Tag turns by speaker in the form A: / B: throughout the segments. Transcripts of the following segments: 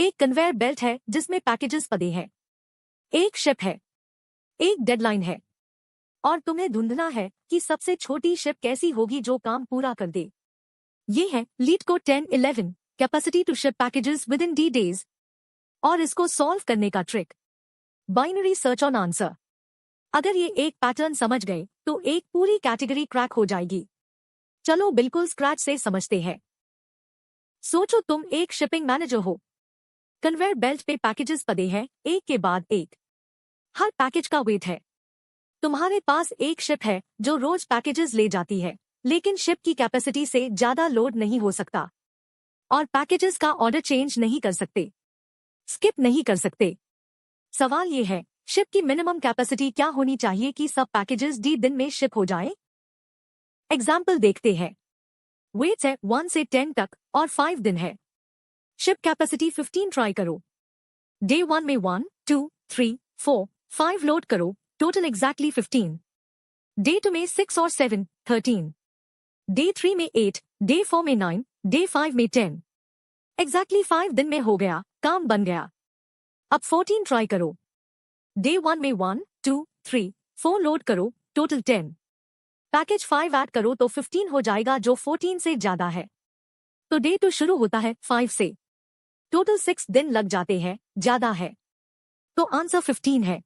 A: एक conveyor belt है जिसमें पैकेजेस पड़े हैं। एक शिप है, एक डेडलाइन है, और तुम्हें ढूंढना है कि सबसे छोटी शिप कैसी होगी जो काम पूरा कर दे। ये है LeetCode 1011 capacity to ship packages within D days। और इसको सॉल्व करने का trick, binary search on answer. अगर ये एक पैटर्न समझ गए तो एक पूरी कैटेगरी क्रैक हो जाएगी। चलो बिल्कुल स्क्रैच से समझते हैं। सोचो तुम एक शिपिंग मैनेजर हो। कन्वेयर बेल्ट पे पैकेजेस पड़े हैं एक के बाद एक। हर पैकेज का वेट है। तुम्हारे पास एक शिप है जो रोज पैकेजेस ले जाती है, लेकिन शिप की कैपेसिटी से ज्यादा लोड नहीं हो सकता और पैकेजेस का ऑर्डर चेंज नहीं कर सकते, स्किप नहीं कर सकते। सवाल ये है, शिप की मिनिमम कैपेसिटी क्या होनी चाहिए कि सब पैकेजेस D दिन में शिप हो जाए? एग्जाम्पल देखते हैं। वेट्स है 1 से 10 तक और 5 दिन है। शिप कैपेसिटी 15 ट्राई करो। डे 1 में 1, 2, 3, 4, 5 लोड करो, टोटल एग्जैक्टली 15। डे 2 में 6 और 7, 13। डे 3 में 8, डे 4 में 9, डे 5 में 10। एग्जैक्टली 5 दिन में हो गया, काम बन गया। अब 14 ट्राई करो। डे 1 में 1, 2, 3, 4 लोड करो, टोटल 10। पैकेज 5 ऐड करो तो 15 हो जाएगा जो 14 से ज्यादा है। तो डे 2 शुरू होता है 5 से। टोटल 6 दिन लग जाते हैं, ज्यादा है। तो आंसर 15 है।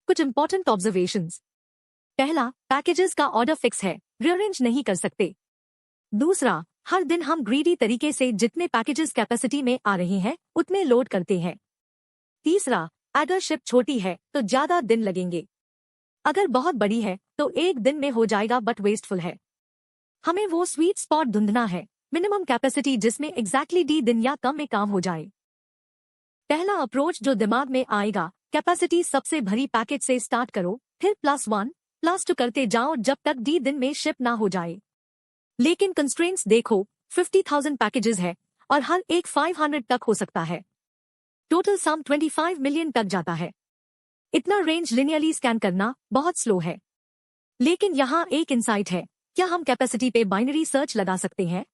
A: कुछ इंपॉर्टेंट ऑब्जर्वेशंस। पहला, पैकेजेस का ऑर्डर फिक्स है, रीअरेंज नहीं कर सकते। दूसरा, हर दिन हम ग्रीडी तरीके से जितने पैकेजेस कैपेसिटी में आ रहे हैं उतने लोड करते हैं। तीसरा, अगर शिप छोटी है तो ज्यादा दिन लगेंगे। अगर बहुत बड़ी है तो एक दिन में हो जाएगा बट वेस्टफुल है। हमें वो स्वीट स्पॉट ढूंढना है, मिनिमम कैपेसिटी जिसमें एग्जैक्टली D दिन या कम में काम हो जाए। पहला अप्रोच जो दिमाग में आएगा, कैपेसिटी सबसे भरी पैकेज से स्टार्ट करो, फिर +1, +2 करते जाओ जब तक D दिन में शिप ना हो जाए। लेकिन कंस्ट्रेंट्स देखो, 50,000 पैकेजेस है और हर एक 500 तक हो सकता है। टोटल सम 25 मिलियन तक जाता है। इतना रेंज लिनियरली स्कैन करना बहुत स्लो है। लेकिन यहाँ एक इंसाइट है, क्या हम कैपेसिटी पे बाइनरी सर्च लगा सकते हैं?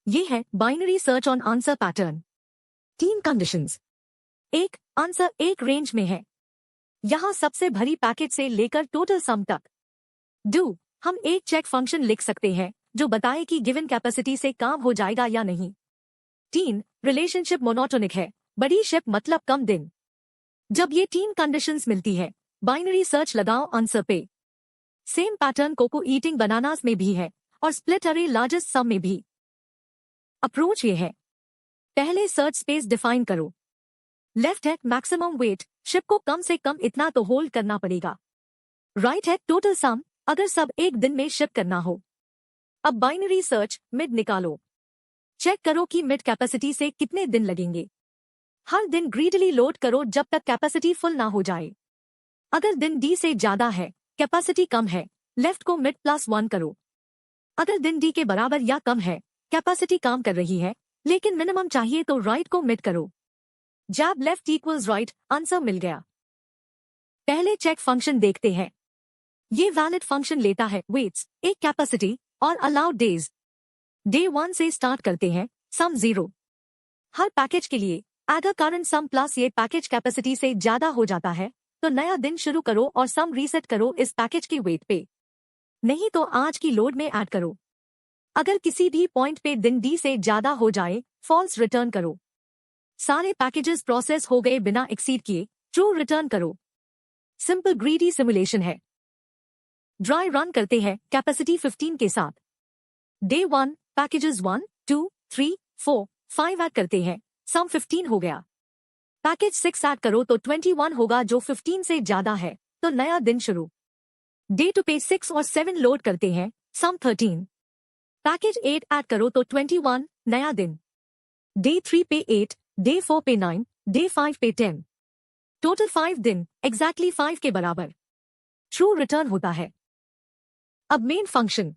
A: ये है binary search on answer pattern. 3 conditions. 1, answer एक रेंज में है, यहाँ सबसे भरी पैकेज से लेकर टोटल सम तक। 2, हम एक चेक फंक्शन लिख सकते हैं जो बताए कि गिवन कैपेसिटी से काम हो जाएगा या नहीं। 3, रिलेशनशिप मोनोटोनिक है, बड़ी शिप मतलब कम दिन। जब ये 3 कंडीशंस मिलती है, बाइनरी सर्च लगाओ आंसर पे। Same pattern Koko eating bananas में भी है और स्प्लिट अरे लार्जेस्ट सम में भी। अप्रोच ये है, पहले सर्च स्पेस डिफाइन करो। लेफ्ट है मैक्सिमम वेट, शिप को कम से कम इतना तो होल्ड करना पड़ेगा। राइट है टोटल सम, अगर सब एक दिन में शिप करना हो। अब बाइनरी सर्च मिड निकालो। चेक करो कि मिड कैपेसिटी से कितने दिन लगेंगे। हर दिन ग्रीडली लोड करो जब तक कैपेसिटी फुल ना हो जाए। अगर दिन D से ज्यादा है, कैपेसिटी कम है, लेफ्ट को मिड +1 करो। अगर दिन D के बराबर या कम है, कैपेसिटी काम कर रही है, लेकिन मिनिमम चाहिए तो राइट को मिड करो। जैब लेफ्ट इक्वल्स राइट, आंसर मिल गया। पहले चेक फंक्शन देखते हैं। ये वैलिड फंक्शन लेता है वेट्स, एक कैपेसिटी और अलाउड डेज। डे 1 से स्टार्ट करते हैं, सम 0। हर पैकेज के लिए अगर करंट सम प्लस ये पैकेज कैपेसिटी से ज्यादा हो जाता है तो नया दिन शुरू करो और सम रीसेट करो इस पैकेज की वेट पे, नहीं तो आज की लोड में ऐड करो। अगर किसी भी पॉइंट पे दिन D से ज्यादा हो जाए, फॉल्स रिटर्न करो। सारे पैकेजेस प्रोसेस हो गए बिना एक्सीड किए, ट्रू रिटर्न करो। सिंपल ग्रीडी सिमुलेशन है। ड्राई रन करते हैं कैपेसिटी 15 के साथ। डे 1 पैकेजेस 1, 2, 3, 4, 5 ऐड करते हैं, सम 15 हो गया। पैकेज 6 ऐड करो तो 21 होगा जो 15 से ज्यादा है, तो नया दिन शुरू। डे 2 पे 6 और 7 लोड करते हैं, सम 13। पैकेज 8 ऐड करो तो 21, नया दिन। डे 3 पे 8, डे 4 पे 9, डे 5 पे 10। टोटल 5 दिन, एग्जैक्टली 5 के बराबर। ट्रू रिटर्न होता है। अब मेन फंक्शन।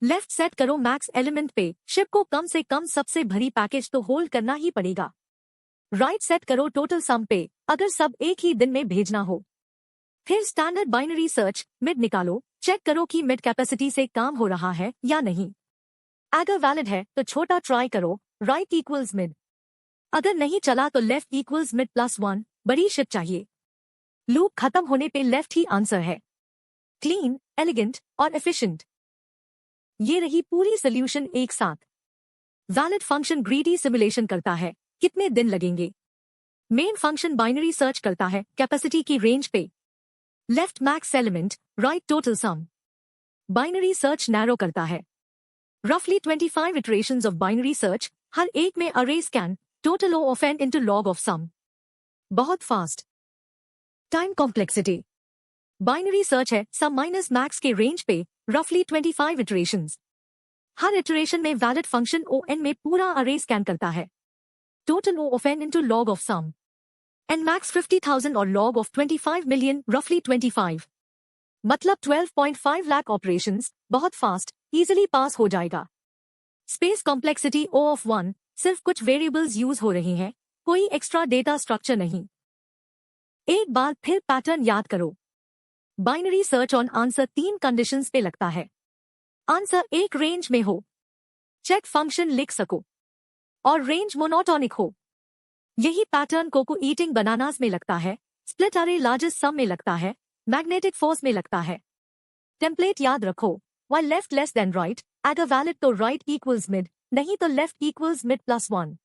A: लेफ्ट सेट करो मैक्स एलिमेंट पे, शिप को कम से कम सबसे भरी पैकेज तो होल्ड करना ही पड़ेगा। राइट सेट करो टोटल सम पे, अगर सब एक ही दिन में भेजना हो। फिर स्टैंडर्ड बाइनरी सर्च, मिड निकालो, चेक करो कि मिड कैपेसिटी से काम हो रहा है या नहीं। अगर वैलिड है तो छोटा ट्राई करो, राइट इक्वल्स मिड। अगर नहीं चला तो लेफ्ट इक्वल्स मिड +1, बड़ी शिप चाहिए। लूप खत्म होने पे लेफ्ट ही आंसर है। क्लीन, एलिगेंट और एफिशिएंट। ये रही पूरी सोल्यूशन एक साथ। वैलिड फंक्शन ग्रीडी सिमुलेशन करता है, कितने दिन लगेंगे। मेन फंक्शन बाइनरी सर्च करता है कैपेसिटी की रेंज पे। Left max element, right total sum. Binary search narrow करता है। रफली 25 इटरेशंस ऑफ बाइनरी सर्च, हर एक में array scan, total O of N into log of sum. बहुत fast. Time complexity. Binary search है सम माइनस मैक्स के range पे, रफली 25 इटरेशंस। हर इटरेशन में वैलिड फंक्शन ओ एन में पूरा अरे स्कैन करता है। Total O of N into log of some. N max 50,000 और लॉग ऑफ 25 मिलियन, रफली 25। मतलब 12.5 लाख ऑपरेशंस, बहुत फास्ट, इजीली पास हो जाएगा। स्पेस कॉम्प्लेक्सिटी ओ ऑफ 1, सिर्फ कुछ वेरिएबल्स यूज हो रही हैं, कोई एक्स्ट्रा डेटा स्ट्रक्चर नहीं। एक बार फिर पैटर्न याद करो। Binary search on answer 3 conditions पे लगता है। आंसर एक रेंज में हो, चेक फंक्शन लिख सको, और रेंज मोनोटोनिक हो। यही पैटर्न कोको ईटिंग बनानास में लगता है, स्प्लिट अरे लार्जेस्ट सम में लगता है, मैग्नेटिक फोर्स में लगता है। टेम्पलेट याद रखो, while left less than right, add a valid तो राइट इक्वल्स मिड, नहीं तो लेफ्ट इक्वल्स मिड +1।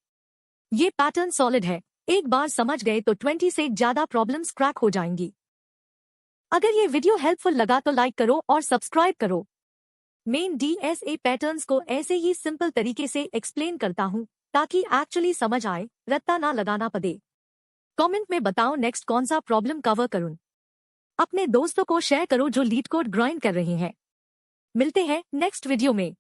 A: ये पैटर्न सॉलिड है, एक बार समझ गए तो 20 से ज्यादा प्रॉब्लम्स क्रैक हो जाएंगी। अगर ये वीडियो हेल्पफुल लगा तो लाइक करो और सब्सक्राइब करो। मेन DSA पैटर्न्स को ऐसे ही सिंपल तरीके से एक्सप्लेन करता हूँ ताकि एक्चुअली समझ आए, रत्ता ना लगाना पड़े। कमेंट में बताओ नेक्स्ट कौन सा प्रॉब्लम कवर करूं। अपने दोस्तों को शेयर करो जो लीड कोड ग्राइंड कर रहे हैं। मिलते हैं नेक्स्ट वीडियो में।